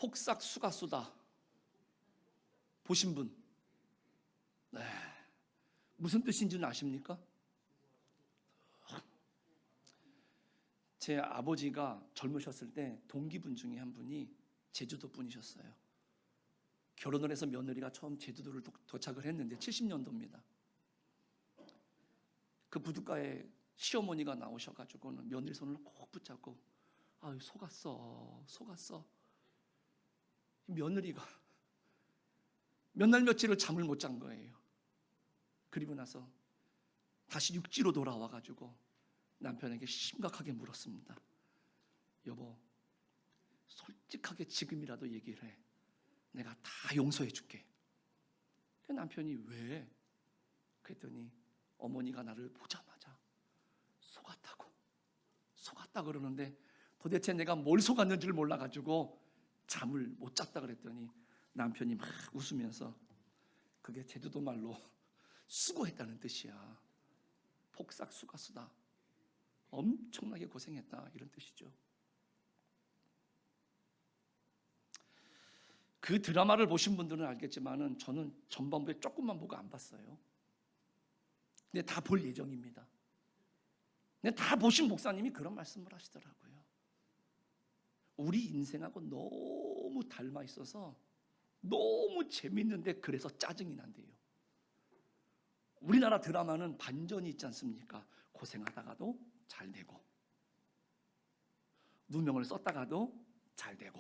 폭삭 수가수다 보신 분? 네. 무슨 뜻인지는 아십니까? 제 아버지가 젊으셨을 때 동기분 중에 한 분이 제주도 분이셨어요. 결혼을 해서 며느리가 처음 제주도를 도착을 했는데 70년도입니다. 그 부둣가에 시어머니가 나오셔가지고는 며느리 손을 꼭 붙잡고 아유 속았어. 며느리가 몇 날 며칠을 잠을 못 잔 거예요. 그리고 나서 다시 육지로 돌아와가지고 남편에게 심각하게 물었습니다. 여보, 솔직하게 지금이라도 얘기를 해. 내가 다 용서해 줄게. 그 남편이 왜? 그랬더니 어머니가 나를 보자마자 속았다 그러는데 도대체 내가 뭘 속았는지를 몰라가지고 잠을 못 잤다 그랬더니 남편이 막 웃으면서 그게 제주도 말로 수고했다는 뜻이야. 폭삭 수가수다. 엄청나게 고생했다 이런 뜻이죠. 그 드라마를 보신 분들은 알겠지만은 저는 전반부에 조금만 보고 안 봤어요. 근데 다 볼 예정입니다. 근데 다 보신 목사님이 그런 말씀을 하시더라고요. 우리 인생하고 너무 닮아 있어서 너무 재밌는데 그래서 짜증이 난대요. 우리나라 드라마는 반전이 있지 않습니까? 고생하다가도 잘 되고 누명을 썼다가도 잘 되고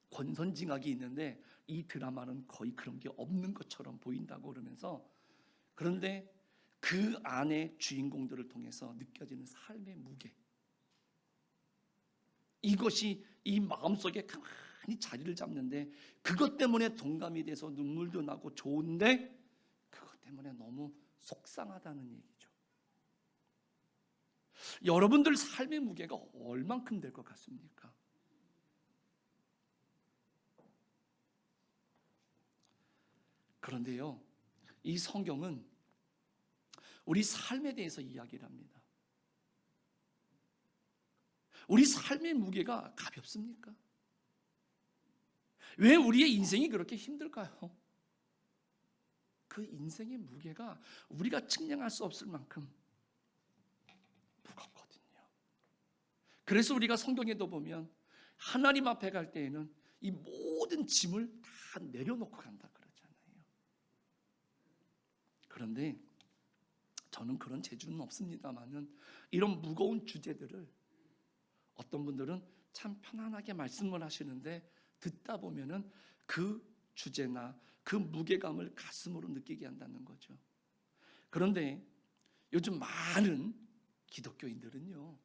권선징악이 있는데 이 드라마는 거의 그런 게 없는 것처럼 보인다고 그러면서, 그런데 그 안에 주인공들을 통해서 느껴지는 삶의 무게, 이것이 이 마음속에 가만히 자리를 잡는데 그것 때문에 동감이 돼서 눈물도 나고 좋은데 그것 때문에 너무 속상하다는 얘기죠. 여러분들 삶의 무게가 얼만큼 될 것 같습니까? 그런데요, 이 성경은 우리 삶에 대해서 이야기를 합니다. 우리 삶의 무게가 가볍습니까? 왜 우리의 인생이 그렇게 힘들까요? 그 인생의 무게가 우리가 측량할 수 없을 만큼 무겁거든요. 그래서 우리가 성경에도 보면 하나님 앞에 갈 때에는 이 모든 짐을 다 내려놓고 간다 그러잖아요. 그런데 저는 그런 재주는 없습니다만은 이런 무거운 주제들을 어떤 분들은 참 편안하게 말씀을 하시는데 듣다 보면은 그 주제나 그 무게감을 가슴으로 느끼게 한다는 거죠. 그런데 요즘 많은 기독교인들은요,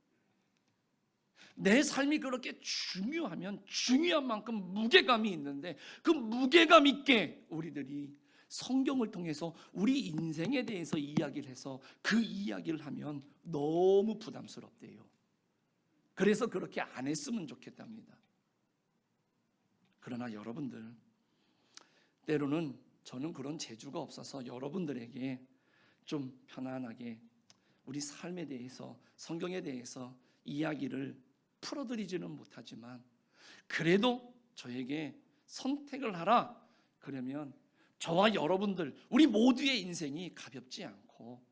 내 삶이 그렇게 중요하면 중요한 만큼 무게감이 있는데 그 무게감 있게 우리들이 성경을 통해서 우리 인생에 대해서 이야기를 해서 그 이야기를 하면 너무 부담스럽대요. 그래서 그렇게 안 했으면 좋겠답니다. 그러나 여러분들, 때로는 저는 그런 재주가 없어서 여러분들에게 좀 편안하게 우리 삶에 대해서, 성경에 대해서 이야기를 풀어드리지는 못하지만 그래도 저에게 선택을 하라 그러면 저와 여러분들 우리 모두의 인생이 가볍지 않고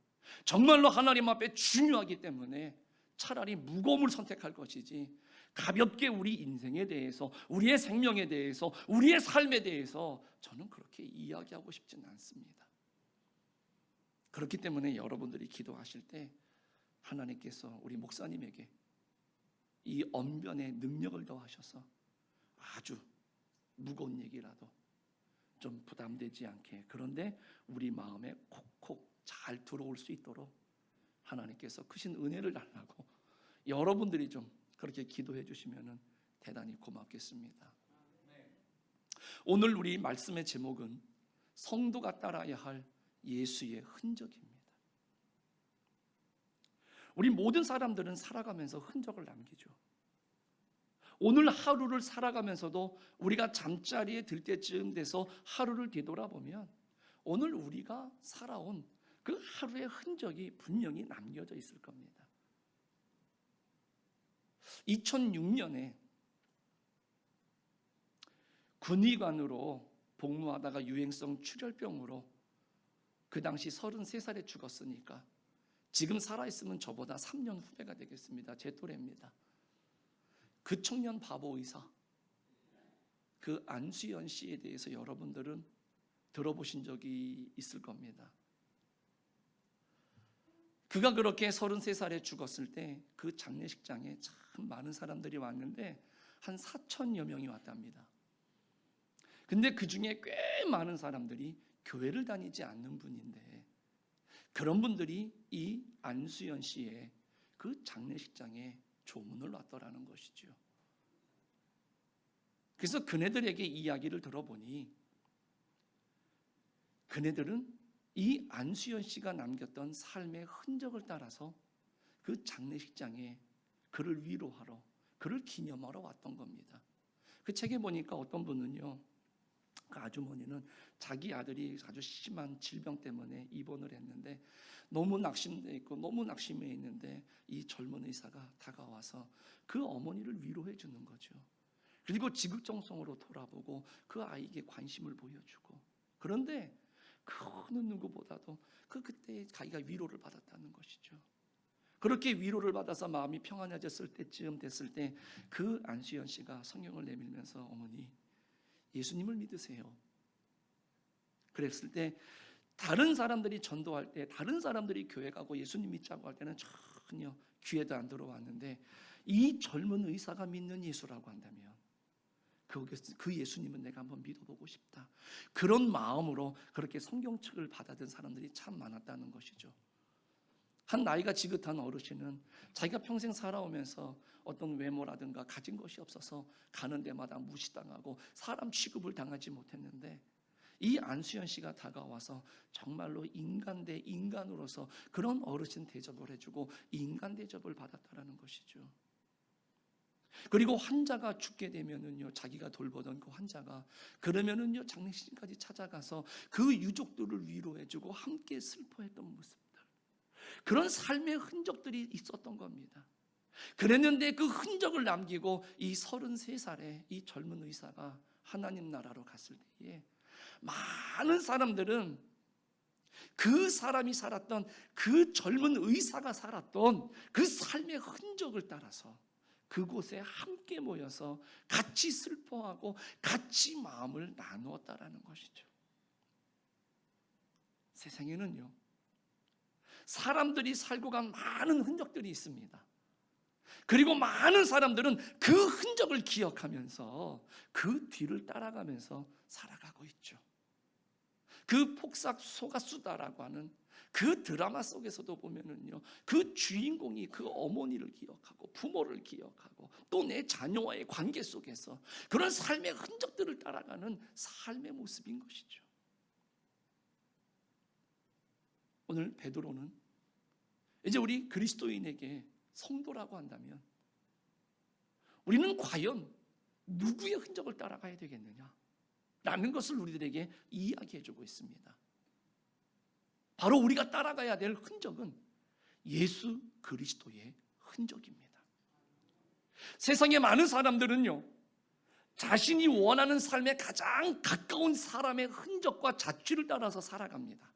정말로 하나님 앞에 중요하기 때문에 차라리 무거움을 선택할 것이지 가볍게 우리 인생에 대해서, 우리의 생명에 대해서, 우리의 삶에 대해서 저는 그렇게 이야기하고 싶지는 않습니다. 그렇기 때문에 여러분들이 기도하실 때 하나님께서 우리 목사님에게 이 언변의 능력을 더하셔서 아주 무거운 얘기라도 좀 부담되지 않게, 그런데 우리 마음에 콕콕 잘 들어올 수 있도록 하나님께서 크신 은혜를 달라고 여러분들이 좀 그렇게 기도해 주시면 대단히 고맙겠습니다. 오늘 우리 말씀의 제목은 성도가 따라야 할 예수의 흔적입니다. 우리 모든 사람들은 살아가면서 흔적을 남기죠. 오늘 하루를 살아가면서도 우리가 잠자리에 들 때쯤 돼서 하루를 뒤돌아보면 오늘 우리가 살아온 그 하루의 흔적이 분명히 남겨져 있을 겁니다. 2006년에 군의관으로 복무하다가 유행성 출혈병으로 그 당시 33살에 죽었으니까 지금 살아있으면 저보다 3년 후배가 되겠습니다. 제 또래입니다. 그 청년 바보 의사, 그 안수연 씨에 대해서 여러분들은 들어보신 적이 있을 겁니다. 그가 그렇게 33살에 죽었을 때 그 장례식장에 참 많은 사람들이 왔는데 한 4천여 명이 왔답니다. 근데 그 중에 꽤 많은 사람들이 교회를 다니지 않는 분인데 그런 분들이 이 안수연 씨의 그 장례식장에 조문을 놨더라는 것이죠. 그래서 그네들에게 이야기를 들어보니 그네들은 이 안수연 씨가 남겼던 삶의 흔적을 따라서 그 장례식장에 그를 위로하러, 그를 기념하러 왔던 겁니다. 그 책에 보니까 어떤 분은요, 그 아주머니는 자기 아들이 아주 심한 질병 때문에 입원을 했는데 너무 낙심돼 있고 너무 낙심해 있는데 이 젊은 의사가 다가와서 그 어머니를 위로해 주는 거죠. 그리고 지극정성으로 돌아보고 그 아이에게 관심을 보여주고, 그런데 그 어느 누구보다도 그때 자기가 위로를 받았다는 것이죠. 그렇게 위로를 받아서 마음이 평안해졌을 때쯤 됐을 때 그 안수연 씨가 성경을 내밀면서 어머니 예수님을 믿으세요. 그랬을 때 다른 사람들이 전도할 때, 다른 사람들이 교회 가고 예수님 믿자고 할 때는 전혀 귀에도 안 들어왔는데 이 젊은 의사가 믿는 예수라고 한다면 그 예수님은 내가 한번 믿어보고 싶다. 그런 마음으로 그렇게 성경책을 받아든 사람들이 참 많았다는 것이죠. 한 나이가 지긋한 어르신은 자기가 평생 살아오면서 어떤 외모라든가 가진 것이 없어서 가는 데마다 무시당하고 사람 취급을 당하지 못했는데 이 안수연 씨가 다가와서 정말로 인간 대 인간으로서 그런 어르신 대접을 해주고 인간 대접을 받았다라는 것이죠. 그리고 환자가 죽게 되면은요, 자기가 돌보던 그 환자가 그러면은요 장례식까지 찾아가서 그 유족들을 위로해주고 함께 슬퍼했던 모습들, 그런 삶의 흔적들이 있었던 겁니다. 그랬는데 그 흔적을 남기고 이 33살의 이 젊은 의사가 하나님 나라로 갔을 때에 많은 사람들은 그 사람이 살았던, 그 젊은 의사가 살았던 그 삶의 흔적을 따라서 그곳에 함께 모여서 같이 슬퍼하고 같이 마음을 나누었다라는 것이죠. 세상에는요, 사람들이 살고 간 많은 흔적들이 있습니다. 그리고 많은 사람들은 그 흔적을 기억하면서 그 뒤를 따라가면서 살아가고 있죠. 그 폭삭 속았수다라고 하는 그 드라마 속에서도 보면은요, 그 주인공이 그 어머니를 기억하고 부모를 기억하고 또 내 자녀와의 관계 속에서 그런 삶의 흔적들을 따라가는 삶의 모습인 것이죠. 오늘 베드로는 이제 우리 그리스도인에게 성도라고 한다면 우리는 과연 누구의 흔적을 따라가야 되겠느냐 라는 것을 우리들에게 이야기해주고 있습니다. 바로 우리가 따라가야 될 흔적은 예수 그리스도의 흔적입니다. 세상에 많은 사람들은요, 자신이 원하는 삶에 가장 가까운 사람의 흔적과 자취를 따라서 살아갑니다.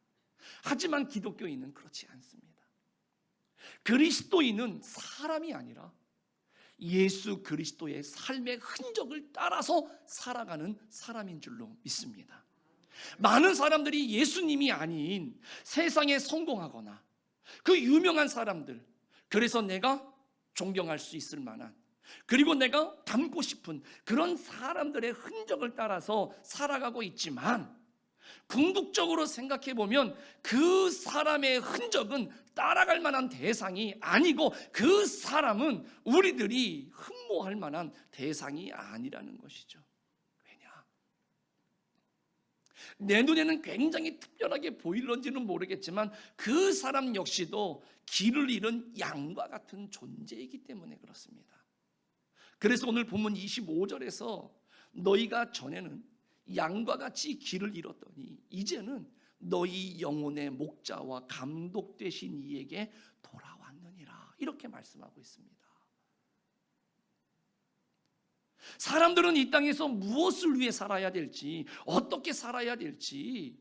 하지만 기독교인은 그렇지 않습니다. 그리스도인은 사람이 아니라 예수 그리스도의 삶의 흔적을 따라서 살아가는 사람인 줄로 믿습니다. 많은 사람들이 예수님이 아닌 세상에 성공하거나 그 유명한 사람들, 그래서 내가 존경할 수 있을 만한, 그리고 내가 닮고 싶은 그런 사람들의 흔적을 따라서 살아가고 있지만 궁극적으로 생각해 보면 그 사람의 흔적은 따라갈 만한 대상이 아니고 그 사람은 우리들이 흠모할 만한 대상이 아니라는 것이죠. 왜냐? 내 눈에는 굉장히 특별하게 보일런지는 모르겠지만 그 사람 역시도 길을 잃은 양과 같은 존재이기 때문에 그렇습니다. 그래서 오늘 본문 25절에서 너희가 전에는 양과 같이 길을 잃었더니 이제는 너희 영혼의 목자와 감독 되신 이에게 돌아왔느니라, 이렇게 말씀하고 있습니다. 사람들은 이 땅에서 무엇을 위해 살아야 될지, 어떻게 살아야 될지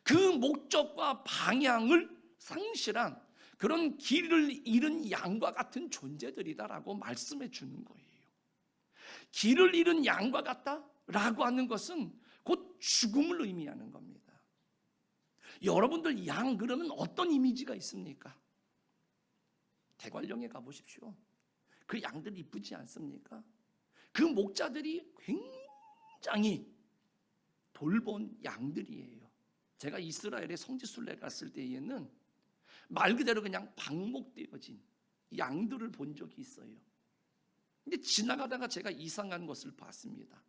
그 목적과 방향을 상실한 그런 길을 잃은 양과 같은 존재들이다라고 말씀해 주는 거예요. 길을 잃은 양과 같다라고 하는 것은 곧 죽음을 의미하는 겁니다. 여러분들 양 그러면 어떤 이미지가 있습니까? 대관령에 가보십시오. 그 양들 이쁘지 않습니까? 그 목자들이 굉장히 돌본 양들이에요. 제가 이스라엘의 성지순례 갔을 때에는 말 그대로 그냥 방목되어진 양들을 본 적이 있어요. 근데 지나가다가 제가 이상한 것을 봤습니다.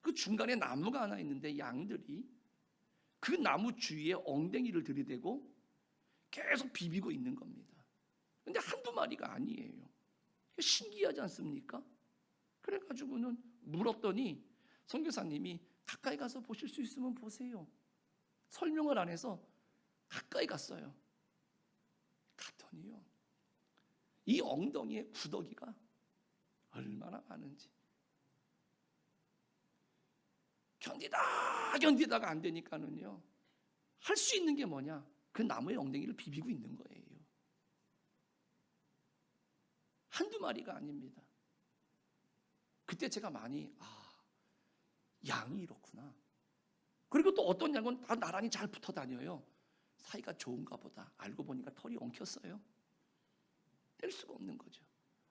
그 중간에 나무가 하나 있는데 양들이 그 나무 주위에 엉덩이를 들이대고 계속 비비고 있는 겁니다. 근데 한두 마리가 아니에요. 신기하지 않습니까? 그래가지고는 물었더니 선교사님이 가까이 가서 보실 수 있으면 보세요. 설명을 안 해서 가까이 갔어요. 갔더니요, 이 엉덩이에 구더기가 얼마나 많은지. 견디다가 안 되니까는요, 할 수 있는 게 뭐냐? 그 나무의 엉덩이를 비비고 있는 거예요. 한두 마리가 아닙니다. 그때 제가 많이 양이 이렇구나. 그리고 또 어떤 양은 다 나란히 잘 붙어 다녀요. 사이가 좋은가 보다. 알고 보니까 털이 엉켰어요. 뗄 수가 없는 거죠.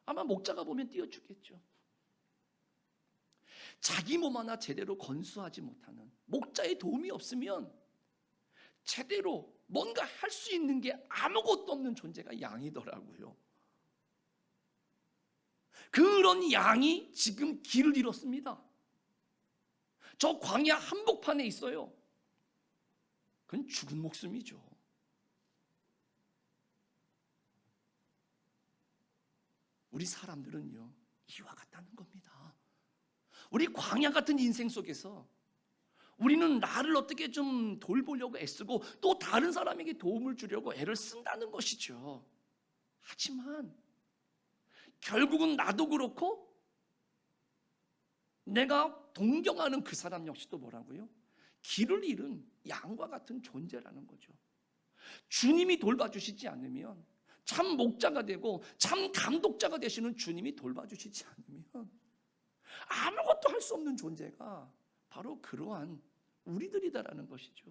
아마 목자가 보면 띄워주겠죠. 자기 몸 하나 제대로 건수하지 못하는, 목자의 도움이 없으면 제대로 뭔가 할 수 있는 게 아무것도 없는 존재가 양이더라고요. 그런 양이 지금 길을 잃었습니다. 저 광야 한복판에 있어요. 그건 죽은 목숨이죠. 우리 사람들은요, 이와 같다는 겁니다. 우리 광야 같은 인생 속에서 우리는 나를 어떻게 좀 돌보려고 애쓰고 또 다른 사람에게 도움을 주려고 애를 쓴다는 것이죠. 하지만 결국은 나도 그렇고 내가 동경하는 그 사람 역시도 뭐라고요? 길을 잃은 양과 같은 존재라는 거죠. 주님이 돌봐주시지 않으면, 참 목자가 되고 참 감독자가 되시는 주님이 돌봐주시지 않으면 아무것도 할 수 없는 존재가 바로 그러한 우리들이다라는 것이죠.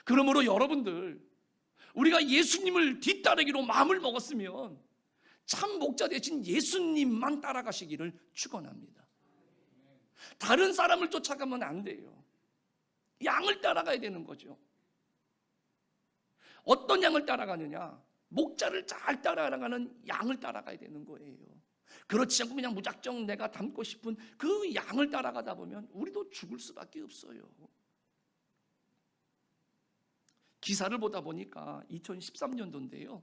그러므로 여러분들, 우리가 예수님을 뒤따르기로 마음을 먹었으면 참 목자 되신 예수님만 따라가시기를 축원합니다. 다른 사람을 쫓아가면 안 돼요. 양을 따라가야 되는 거죠. 어떤 양을 따라가느냐? 목자를 잘 따라가는 양을 따라가야 되는 거예요. 그렇지 않고 그냥 무작정 내가 닮고 싶은 그 양을 따라가다 보면 우리도 죽을 수밖에 없어요. 기사를 보다 보니까 2013년도인데요.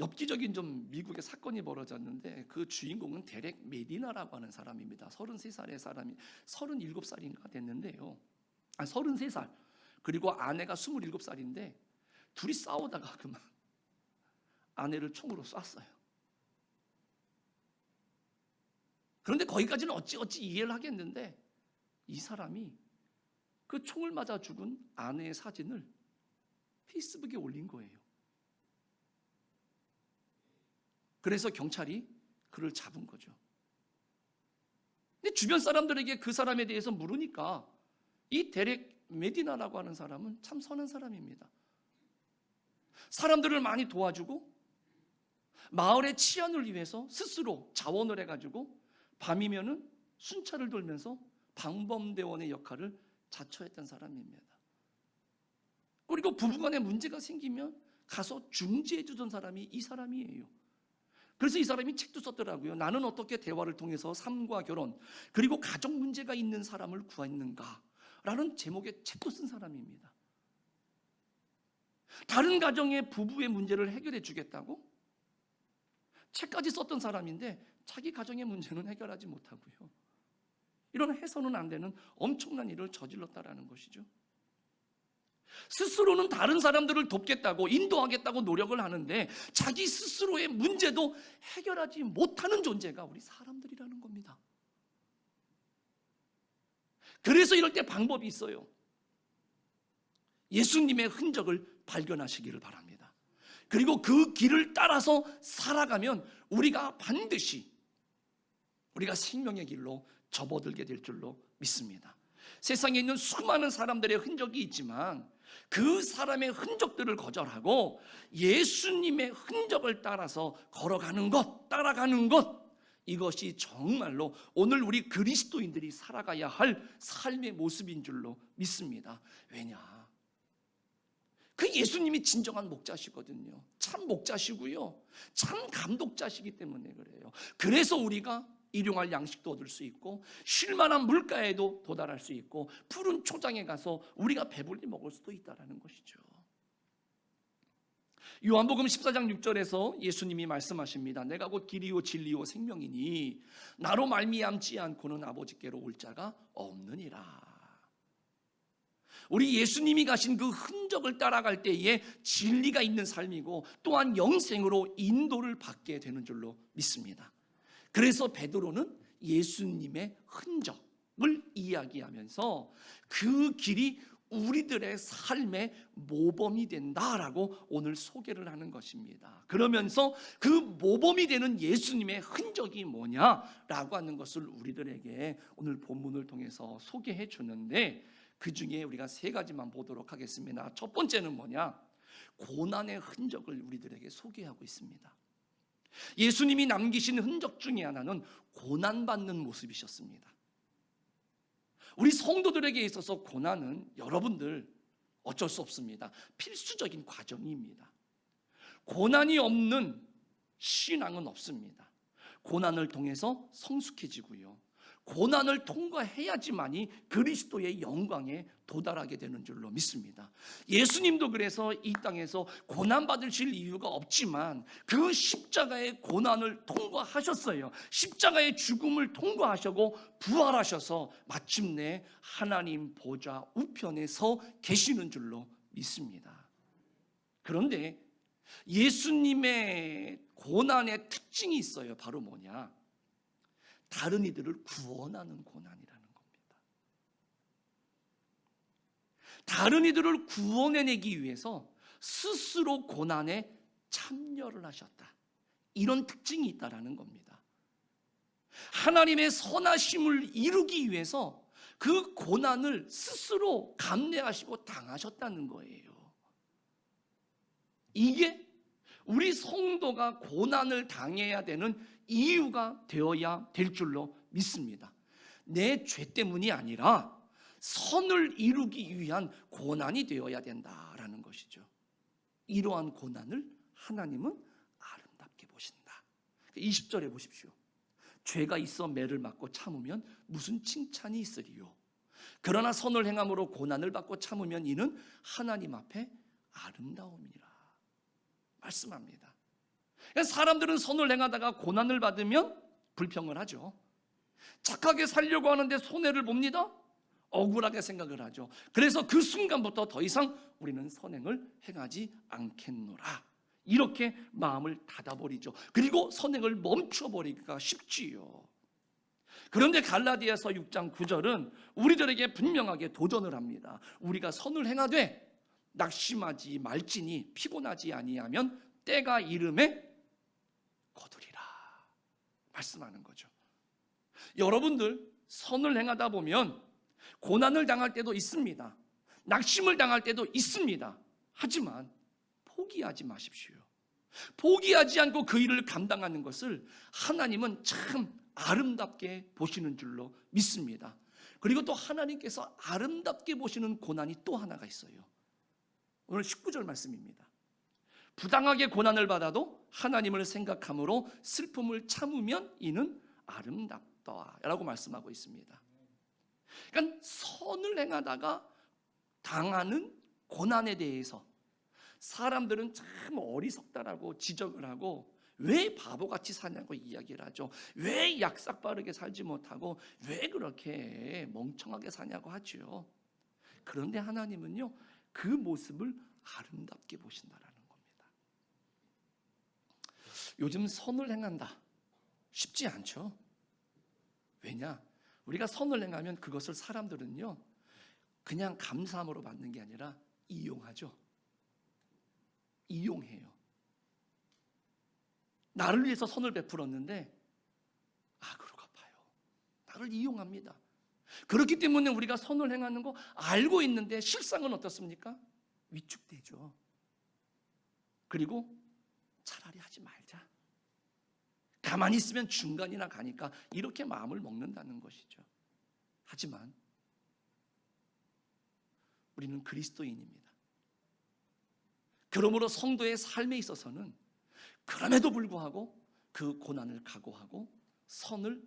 엽기적인 좀 미국의 사건이 벌어졌는데 그 주인공은 데렉 메디나라고 하는 사람입니다. 33살의 사람이 37살인가 됐는데요. 33살. 그리고 아내가 27살인데 둘이 싸우다가 그만 아내를 총으로 쐈어요. 그런데 거기까지는 어찌 이해를 하겠는데 이 사람이 그 총을 맞아 죽은 아내의 사진을 페이스북에 올린 거예요. 그래서 경찰이 그를 잡은 거죠. 근데 주변 사람들에게 그 사람에 대해서 물으니까 이 데렉 메디나라고 하는 사람은 참 선한 사람입니다. 사람들을 많이 도와주고 마을의 치안을 위해서 스스로 자원을 해가지고 밤이면은 순찰을 돌면서 방범대원의 역할을 자처했던 사람입니다. 그리고 부부간에 문제가 생기면 가서 중재해 주던 사람이 이 사람이에요. 그래서 이 사람이 책도 썼더라고요. 나는 어떻게 대화를 통해서 삶과 결혼 그리고 가정 문제가 있는 사람을 구했는가 라는 제목의 책도 쓴 사람입니다. 다른 가정의 부부의 문제를 해결해 주겠다고 책까지 썼던 사람인데 자기 가정의 문제는 해결하지 못하고요. 이런 해서는 안 되는 엄청난 일을 저질렀다라는 것이죠. 스스로는 다른 사람들을 돕겠다고 인도하겠다고 노력을 하는데 자기 스스로의 문제도 해결하지 못하는 존재가 우리 사람들이라는 겁니다. 그래서 이럴 때 방법이 있어요. 예수님의 흔적을 발견하시기를 바랍니다. 그리고 그 길을 따라서 살아가면 우리가 반드시 우리가 생명의 길로 접어들게 될 줄로 믿습니다. 세상에 있는 수많은 사람들의 흔적이 있지만 그 사람의 흔적들을 거절하고 예수님의 흔적을 따라서 걸어가는 것, 따라가는 것, 이것이 정말로 오늘 우리 그리스도인들이 살아가야 할 삶의 모습인 줄로 믿습니다. 왜냐? 그 예수님이 진정한 목자시거든요. 참 목자시고요, 참 감독자시기 때문에 그래요. 그래서 우리가 일용할 양식도 얻을 수 있고 쉴 만한 물가에도 도달할 수 있고 푸른 초장에 가서 우리가 배불리 먹을 수도 있다는 것이죠. 요한복음 14장 6절에서 예수님이 말씀하십니다. 내가 곧 길이요 진리요 생명이니 나로 말미암지 않고는 아버지께로 올 자가 없느니라. 우리 예수님이 가신 그 흔적을 따라갈 때에 진리가 있는 삶이고 또한 영생으로 인도를 받게 되는 줄로 믿습니다. 그래서 베드로는 예수님의 흔적을 이야기하면서 그 길이 우리들의 삶의 모범이 된다라고 오늘 소개를 하는 것입니다. 그러면서 그 모범이 되는 예수님의 흔적이 뭐냐라고 하는 것을 우리들에게 오늘 본문을 통해서 소개해 주는데 그 중에 우리가 세 가지만 보도록 하겠습니다. 첫 번째는 뭐냐? 고난의 흔적을 우리들에게 소개하고 있습니다. 예수님이 남기신 흔적 중에 하나는 고난받는 모습이셨습니다. 우리 성도들에게 있어서 고난은 여러분들 어쩔 수 없습니다. 필수적인 과정입니다. 고난이 없는 신앙은 없습니다. 고난을 통해서 성숙해지고요, 고난을 통과해야지만이 그리스도의 영광에 도달하게 되는 줄로 믿습니다. 예수님도 그래서 이 땅에서 고난받으실 이유가 없지만 그 십자가의 고난을 통과하셨어요. 십자가의 죽음을 통과하시고 부활하셔서 마침내 하나님 보좌 우편에 서 계시는 줄로 믿습니다. 그런데 예수님의 고난의 특징이 있어요. 바로 뭐냐? 다른 이들을 구원하는 고난이라는 겁니다. 다른 이들을 구원해내기 위해서 스스로 고난에 참여를 하셨다. 이런 특징이 있다라는 겁니다. 하나님의 선하심을 이루기 위해서 그 고난을 스스로 감내하시고 당하셨다는 거예요. 이게 우리 성도가 고난을 당해야 되는 이유가 되어야 될 줄로 믿습니다. 내 죄 때문이 아니라 선을 이루기 위한 고난이 되어야 된다라는 것이죠. 이러한 고난을 하나님은 아름답게 보신다. 20절에 보십시오. 죄가 있어 매를 맞고 참으면 무슨 칭찬이 있으리요. 그러나 선을 행함으로 고난을 받고 참으면 이는 하나님 앞에 아름다움이니라 말씀합니다. 사람들은 선을 행하다가 고난을 받으면 불평을 하죠. 착하게 살려고 하는데 손해를 봅니다. 억울하게 생각을 하죠. 그래서 그 순간부터 더 이상 우리는 선행을 행하지 않겠노라, 이렇게 마음을 닫아버리죠. 그리고 선행을 멈춰버리기가 쉽지요. 그런데 갈라디아서 6장 9절은 우리들에게 분명하게 도전을 합니다. 우리가 선을 행하되 낙심하지 말지니 피곤하지 아니하면 때가 이름에 거두리라 말씀하는 거죠. 여러분들 선을 행하다 보면 고난을 당할 때도 있습니다. 낙심을 당할 때도 있습니다. 하지만 포기하지 마십시오. 포기하지 않고 그 일을 감당하는 것을 하나님은 참 아름답게 보시는 줄로 믿습니다. 그리고 또 하나님께서 아름답게 보시는 고난이 또 하나가 있어요. 오늘 19절 말씀입니다. 부당하게 고난을 받아도 하나님을 생각함으로 슬픔을 참으면 이는 아름답다 라고 말씀하고 있습니다. 그러니까 선을 행하다가 당하는 고난에 대해서 사람들은 참 어리석다라고 지적을 하고 왜 바보같이 사냐고 이야기를 하죠. 왜 약삭 빠르게 살지 못하고 왜 그렇게 멍청하게 사냐고 하죠. 그런데 하나님은요, 그 모습을 아름답게 보신다라는 겁니다. 요즘 선을 행한다. 쉽지 않죠. 왜냐? 우리가 선을 행하면 그것을 사람들은요, 그냥 감사함으로 받는 게 아니라 이용하죠. 이용해요. 나를 위해서 선을 베풀었는데 악으로 갚아요. 나를 이용합니다. 그렇기 때문에 우리가 선을 행하는 거 알고 있는데 실상은 어떻습니까? 위축되죠. 그리고 차라리 하지 말자. 가만히 있으면 중간이나 가니까 이렇게 마음을 먹는다는 것이죠. 하지만 우리는 그리스도인입니다. 그러므로 성도의 삶에 있어서는 그럼에도 불구하고 그 고난을 각오하고 선을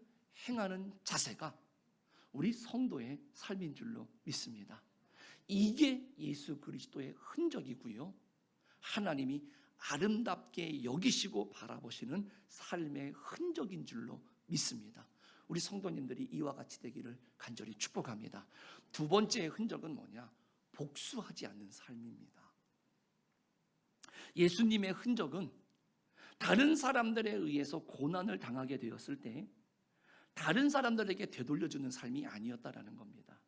행하는 자세가 우리 성도의 삶인 줄로 믿습니다. 이게 예수 그리스도의 흔적이고요, 하나님이 아름답게 여기시고 바라보시는 삶의 흔적인 줄로 믿습니다. 우리 성도님들이 이와 같이 되기를 간절히 축복합니다. 두 번째의 흔적은 뭐냐? 복수하지 않는 삶입니다. 예수님의 흔적은 다른 사람들에 의해서 고난을 당하게 되었을 때 다른 사람들에게 되돌려주는 삶이 아니었다라는 겁니다.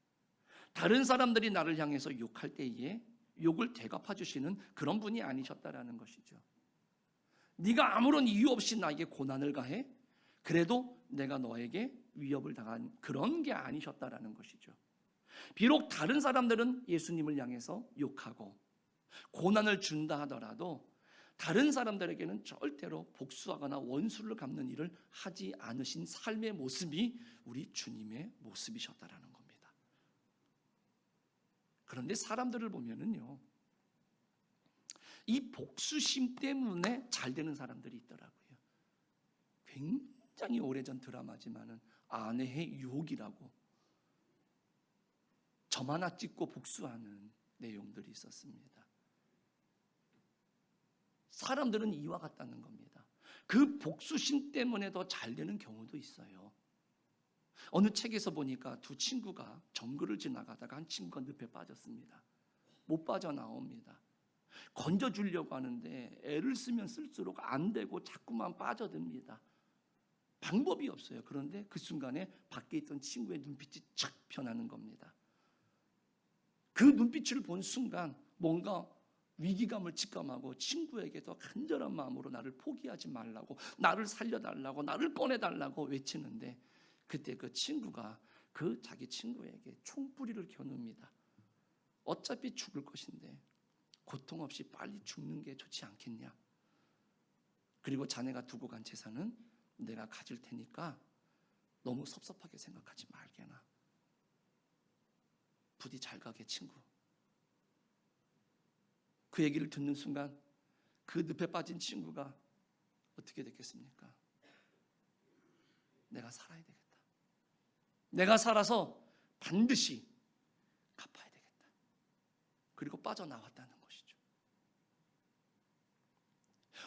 다른 사람들이 나를 향해서 욕할 때에 욕을 되갚아 주시는 그런 분이 아니셨다라는 것이죠. 네가 아무런 이유 없이 나에게 고난을 가해? 그래도 내가 너에게 위협을 당한 그런 게 아니셨다라는 것이죠. 비록 다른 사람들은 예수님을 향해서 욕하고 고난을 준다 하더라도 다른 사람들에게는 절대로 복수하거나 원수를 갚는 일을 하지 않으신 삶의 모습이 우리 주님의 모습이셨다라는 겁니다. 그런데 사람들을 보면은요, 이 복수심 때문에 잘 되는 사람들이 있더라고요. 굉장히 오래전 드라마지만은 아내의 유혹이라고 점 하나 찍고 복수하는 내용들이 있었습니다. 사람들은 이와 같다는 겁니다. 그 복수심 때문에 더 잘 되는 경우도 있어요. 어느 책에서 보니까 두 친구가 정글을 지나가다가 한 친구가 늪에 빠졌습니다. 못 빠져나옵니다. 건져주려고 하는데 애를 쓰면 쓸수록 안 되고 자꾸만 빠져듭니다. 방법이 없어요. 그런데 그 순간에 밖에 있던 친구의 눈빛이 착 변하는 겁니다. 그 눈빛을 본 순간 뭔가 위기감을 직감하고 친구에게 더 간절한 마음으로 나를 포기하지 말라고, 나를 살려달라고, 나를 꺼내달라고 외치는데 그때 그 친구가 그 자기 친구에게 총뿌리를 겨눕니다. 어차피 죽을 것인데 고통 없이 빨리 죽는 게 좋지 않겠냐. 그리고 자네가 두고 간 재산은 내가 가질 테니까 너무 섭섭하게 생각하지 말게나. 부디 잘 가게 친구. 그 얘기를 듣는 순간 그 늪에 빠진 친구가 어떻게 됐겠습니까? 내가 살아야 되겠다. 내가 살아서 반드시 갚아야 되겠다. 그리고 빠져나왔다는 것이죠.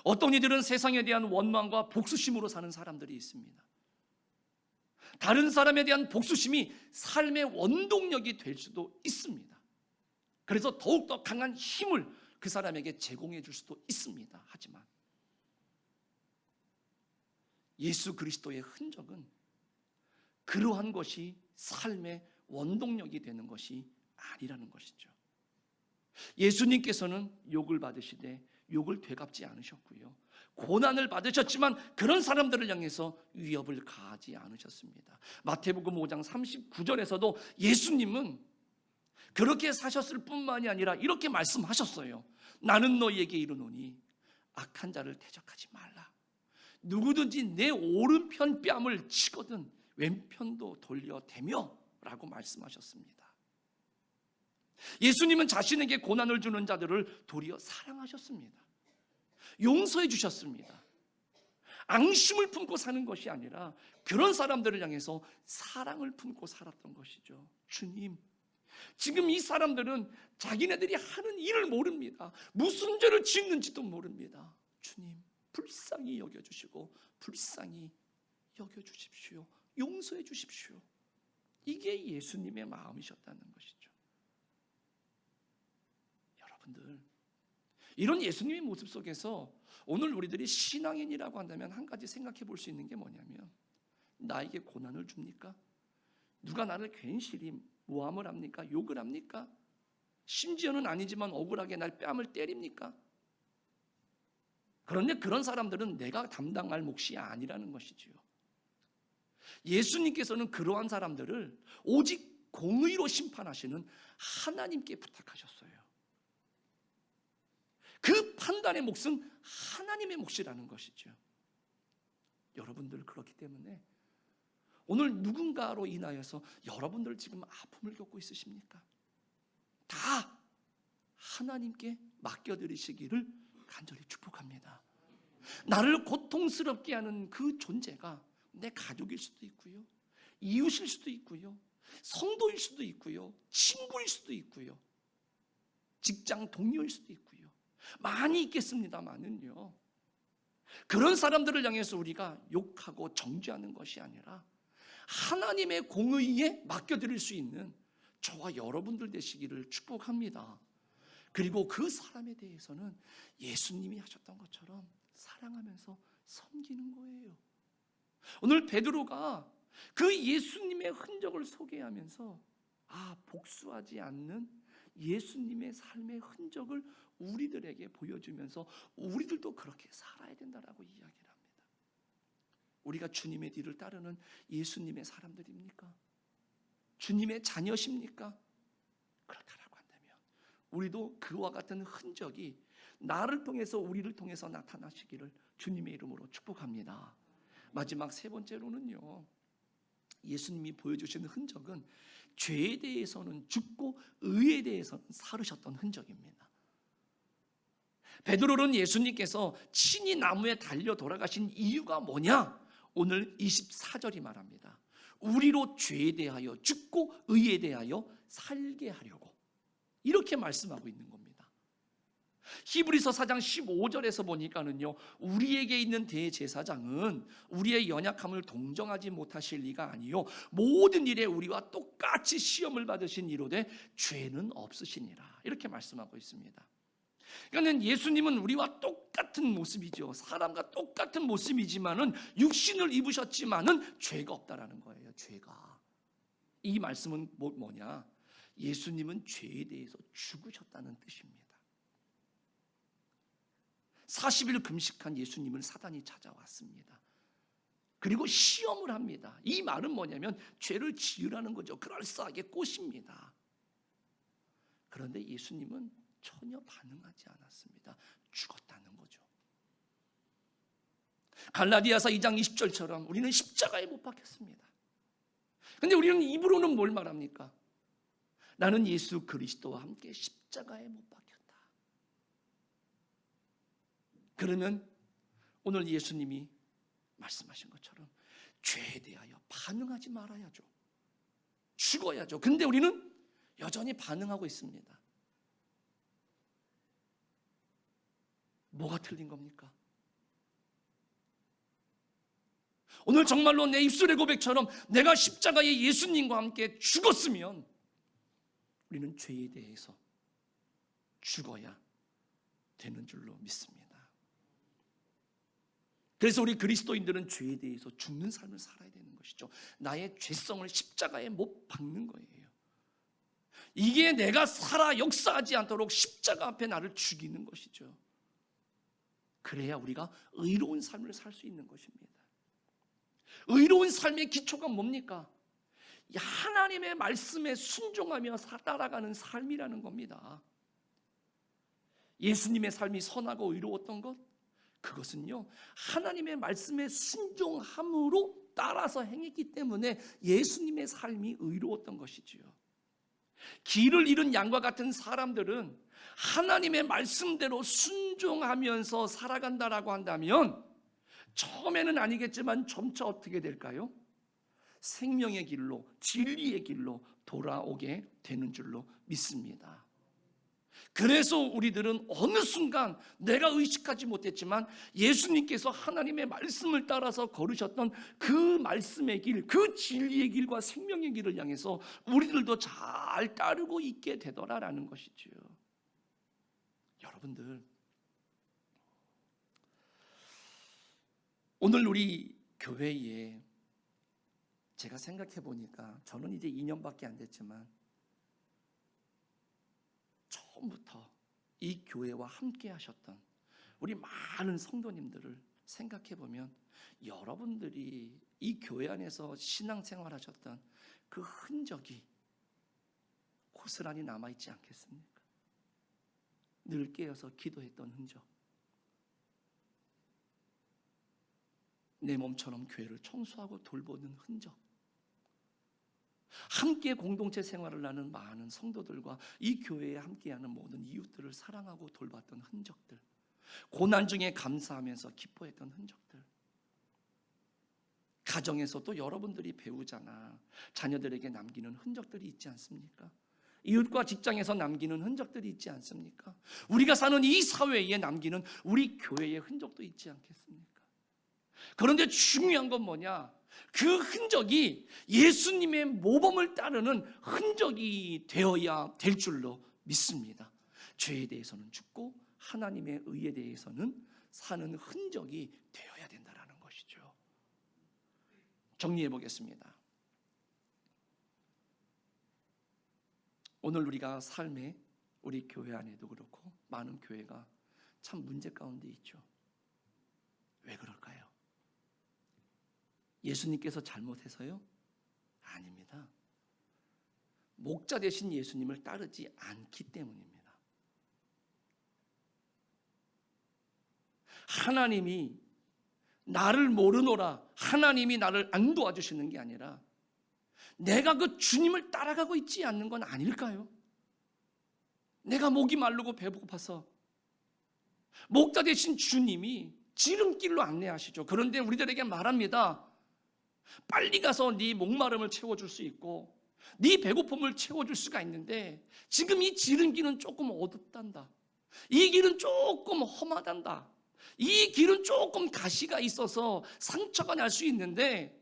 어떤 이들은 세상에 대한 원망과 복수심으로 사는 사람들이 있습니다. 다른 사람에 대한 복수심이 삶의 원동력이 될 수도 있습니다. 그래서 더욱더 강한 힘을 그 사람에게 제공해 줄 수도 있습니다. 하지만 예수 그리스도의 흔적은 그러한 것이 삶의 원동력이 되는 것이 아니라는 것이죠. 예수님께서는 욕을 받으시되 욕을 되갚지 않으셨고요, 고난을 받으셨지만 그런 사람들을 향해서 위협을 가하지 않으셨습니다. 마태복음 5장 39절에서도 예수님은 그렇게 사셨을 뿐만이 아니라 이렇게 말씀하셨어요. 나는 너희에게 이르노니 악한 자를 대적하지 말라. 누구든지 내 오른편 뺨을 치거든 왼편도 돌려대며 라고 말씀하셨습니다. 예수님은 자신에게 고난을 주는 자들을 도리어 사랑하셨습니다. 용서해 주셨습니다. 앙심을 품고 사는 것이 아니라 그런 사람들을 향해서 사랑을 품고 살았던 것이죠. 주님, 지금 이 사람들은 자기네들이 하는 일을 모릅니다. 무슨 죄를 짓는지도 모릅니다. 주님, 불쌍히 여겨주시고 불쌍히 여겨주십시오. 용서해 주십시오. 이게 예수님의 마음이셨다는 것이죠. 여러분들, 이런 예수님의 모습 속에서 오늘 우리들이 신앙인이라고 한다면 한 가지 생각해 볼 수 있는 게 뭐냐면, 나에게 고난을 줍니까? 누가 나를 괜시리 모함을 합니까? 욕을 합니까? 심지어는 아니지만 억울하게 날 뺨을 때립니까? 그런데 그런 사람들은 내가 담당할 몫이 아니라는 것이지요. 예수님께서는 그러한 사람들을 오직 공의로 심판하시는 하나님께 부탁하셨어요. 그 판단의 몫은 하나님의 몫이라는 것이죠. 여러분들, 그렇기 때문에 오늘 누군가로 인하여서 여러분들 지금 아픔을 겪고 있으십니까? 다 하나님께 맡겨드리시기를 간절히 축복합니다. 나를 고통스럽게 하는 그 존재가 내 가족일 수도 있고요, 이웃일 수도 있고요, 성도일 수도 있고요, 친구일 수도 있고요, 직장 동료일 수도 있고요, 많이 있겠습니다만은요, 그런 사람들을 향해서 우리가 욕하고 정죄하는 것이 아니라 하나님의 공의에 맡겨드릴 수 있는 저와 여러분들 되시기를 축복합니다. 그리고 그 사람에 대해서는 예수님이 하셨던 것처럼 사랑하면서 섬기는 거예요. 오늘 베드로가 그 예수님의 흔적을 소개하면서 복수하지 않는 예수님의 삶의 흔적을 우리들에게 보여주면서 우리들도 그렇게 살아야 된다라고 이야기를 합니다. 우리가 주님의 뒤를 따르는 예수님의 사람들입니까? 주님의 자녀십니까? 그렇다라고 한다면 우리도 그와 같은 흔적이 나를 통해서, 우리를 통해서 나타나시기를 주님의 이름으로 축복합니다. 마지막 세 번째로는요, 예수님이 보여주시는 흔적은 죄에 대해서는 죽고 의에 대해서는 살으셨던 흔적입니다. 베드로는 예수님께서 친히 나무에 달려 돌아가신 이유가 뭐냐? 오늘 24절이 말합니다. 우리로 죄에 대하여 죽고 의에 대하여 살게 하려고, 이렇게 말씀하고 있는 겁니다. 히브리서 4장 15절에서 보니까는요, 우리에게 있는 대제사장은 우리의 연약함을 동정하지 못하실 리가 아니요 모든 일에 우리와 똑같이 시험을 받으신 이로되 죄는 없으시니라, 이렇게 말씀하고 있습니다. 그러니까 예수님은 우리와 똑같은 모습이죠. 사람과 똑같은 모습이지만은 육신을 입으셨지만은 죄가 없다라는 거예요. 죄가. 이 말씀은 뭐냐? 예수님은 죄에 대해서 죽으셨다는 뜻입니다. 40일 금식한 예수님을 사단이 찾아왔습니다. 그리고 시험을 합니다. 이 말은 뭐냐면 죄를 지으라는 거죠. 그럴싸하게 꼬십니다. 그런데 예수님은 전혀 반응하지 않았습니다. 죽었다는 거죠. 갈라디아서 2장 20절처럼 우리는 십자가에 못 박혔습니다. 그런데 우리는 입으로는 뭘 말합니까? 나는 예수 그리스도와 함께 십자가에 못 박혔다. 그러면 오늘 예수님이 말씀하신 것처럼 죄에 대하여 반응하지 말아야죠. 죽어야죠. 근데 우리는 여전히 반응하고 있습니다. 뭐가 틀린 겁니까? 오늘 정말로 내 입술의 고백처럼 내가 십자가에 예수님과 함께 죽었으면 우리는 죄에 대해서 죽어야 되는 줄로 믿습니다. 그래서 우리 그리스도인들은 죄에 대해서 죽는 삶을 살아야 되는 것이죠. 나의 죄성을 십자가에 못 박는 거예요. 이게 내가 살아 역사하지 않도록 십자가 앞에 나를 죽이는 것이죠. 그래야 우리가 의로운 삶을 살 수 있는 것입니다. 의로운 삶의 기초가 뭡니까? 하나님의 말씀에 순종하며 따라가는 삶이라는 겁니다. 예수님의 삶이 선하고 의로웠던 것, 그것은요 하나님의 말씀에 순종함으로 따라서 행했기 때문에 예수님의 삶이 의로웠던 것이지요. 길을 잃은 양과 같은 사람들은 하나님의 말씀대로 순종하면서 살아간다라고 한다면 처음에는 아니겠지만 점차 어떻게 될까요? 생명의 길로, 진리의 길로 돌아오게 되는 줄로 믿습니다. 그래서 우리들은 어느 순간 내가 의식하지 못했지만 예수님께서 하나님의 말씀을 따라서 걸으셨던 그 말씀의 길, 그 진리의 길과 생명의 길을 향해서 우리들도 잘 따르고 있게 되더라라는 것이지요. 여러분들, 오늘 우리 교회에 제가 생각해 보니까 저는 이제 2년밖에 안 됐지만 처음부터 이 교회와 함께 하셨던 우리 많은 성도님들을 생각해 보면 여러분들이 이 교회 안에서 신앙생활 하셨던 그 흔적이 고스란히 남아있지 않겠습니까? 늘 깨어서 기도했던 흔적, 내 몸처럼 교회를 청소하고 돌보는 흔적, 함께 공동체 생활을 하는 많은 성도들과 이 교회에 함께하는 모든 이웃들을 사랑하고 돌봤던 흔적들, 고난 중에 감사하면서 기뻐했던 흔적들, 가정에서도 여러분들이 배우자나 자녀들에게 남기는 흔적들이 있지 않습니까? 이웃과 직장에서 남기는 흔적들이 있지 않습니까? 우리가 사는 이 사회에 남기는 우리 교회의 흔적도 있지 않겠습니까? 그런데 중요한 건 뭐냐? 그 흔적이 예수님의 모범을 따르는 흔적이 되어야 될 줄로 믿습니다. 죄에 대해서는 죽고 하나님의 의에 대해서는 사는 흔적이 되어야 된다는 것이죠. 정리해 보겠습니다. 오늘 우리가 삶에, 우리 교회 안에도 그렇고 많은 교회가 참 문제 가운데 있죠. 왜 그럴까요? 예수님께서 잘못해서요? 아닙니다. 목자 되신 예수님을 따르지 않기 때문입니다. 하나님이 나를 모르노라, 하나님이 나를 안 도와주시는 게 아니라 내가 그 주님을 따라가고 있지 않는 건 아닐까요? 내가 목이 마르고 배고파서 목자 되신 주님이 지름길로 안내하시죠. 그런데 우리들에게 말합니다. 빨리 가서 네 목마름을 채워줄 수 있고 네 배고픔을 채워줄 수가 있는데 지금 이 지름길은 조금 어둡단다. 이 길은 조금 험하단다. 이 길은 조금 가시가 있어서 상처가 날 수 있는데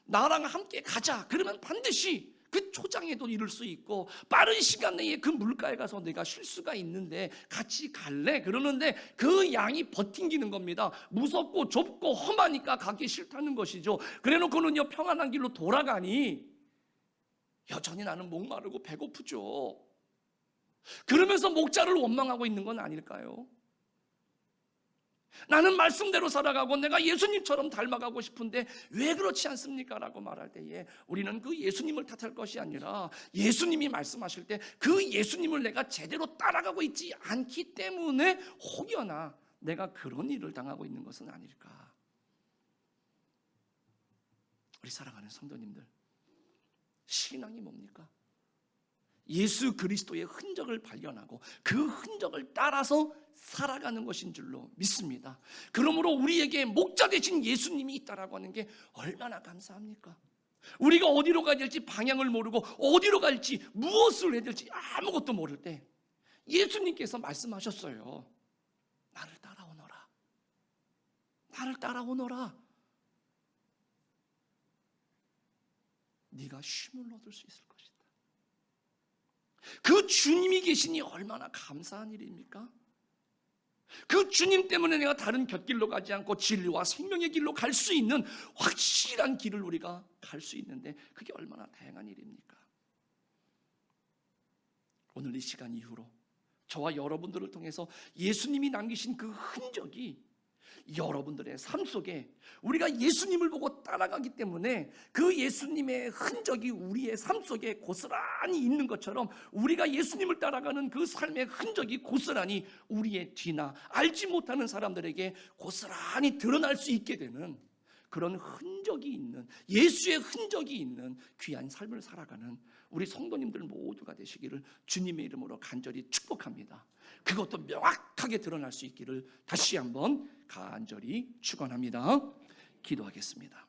나랑 함께 가자. 그러면 반드시 그 초장에도 이룰 수 있고 빠른 시간 내에 그 물가에 가서 내가 쉴 수가 있는데 같이 갈래? 그러는데 그 양이 버팅기는 겁니다. 무섭고 좁고 험하니까 가기 싫다는 것이죠. 그래놓고는요 평안한 길로 돌아가니 여전히 나는 목마르고 배고프죠. 그러면서 목자를 원망하고 있는 건 아닐까요? 나는 말씀대로 살아가고 내가 예수님처럼 닮아가고 싶은데 왜 그렇지 않습니까? 라고 말할 때에 우리는 그 예수님을 탓할 것이 아니라 예수님이 말씀하실 때 그 예수님을 내가 제대로 따라가고 있지 않기 때문에 혹여나 내가 그런 일을 당하고 있는 것은 아닐까. 우리 사랑하는 성도님들, 신앙이 뭡니까? 예수 그리스도의 흔적을 발견하고 그 흔적을 따라서 살아가는 것인 줄로 믿습니다. 그러므로 우리에게 목자 되신 예수님이 있다라고 하는 게 얼마나 감사합니까? 우리가 어디로 가야 될지 방향을 모르고 어디로 갈지 무엇을 해야 될지 아무것도 모를 때 예수님께서 말씀하셨어요. 나를 따라오너라. 나를 따라오너라. 네가 쉼을 얻을 수 있을 것이다. 그 주님이 계시니 얼마나 감사한 일입니까? 그 주님 때문에 내가 다른 곁길로 가지 않고 진리와 생명의 길로 갈 수 있는 확실한 길을 우리가 갈 수 있는데 그게 얼마나 다양한 일입니까? 오늘 이 시간 이후로 저와 여러분들을 통해서 예수님이 남기신 그 흔적이 여러분들의 삶 속에 우리가 예수님을 보고 따라가기 때문에 그 예수님의 흔적이 우리의 삶 속에 고스란히 있는 것처럼 우리가 예수님을 따라가는 그 삶의 흔적이 고스란히 우리의 뒤나 알지 못하는 사람들에게 고스란히 드러날 수 있게 되는 그런 흔적이 있는, 예수의 흔적이 있는 귀한 삶을 살아가는 우리 성도님들 모두가 되시기를 주님의 이름으로 간절히 축복합니다. 그것도 명확하게 드러날 수 있기를 다시 한번 간절히 축원합니다. 기도하겠습니다.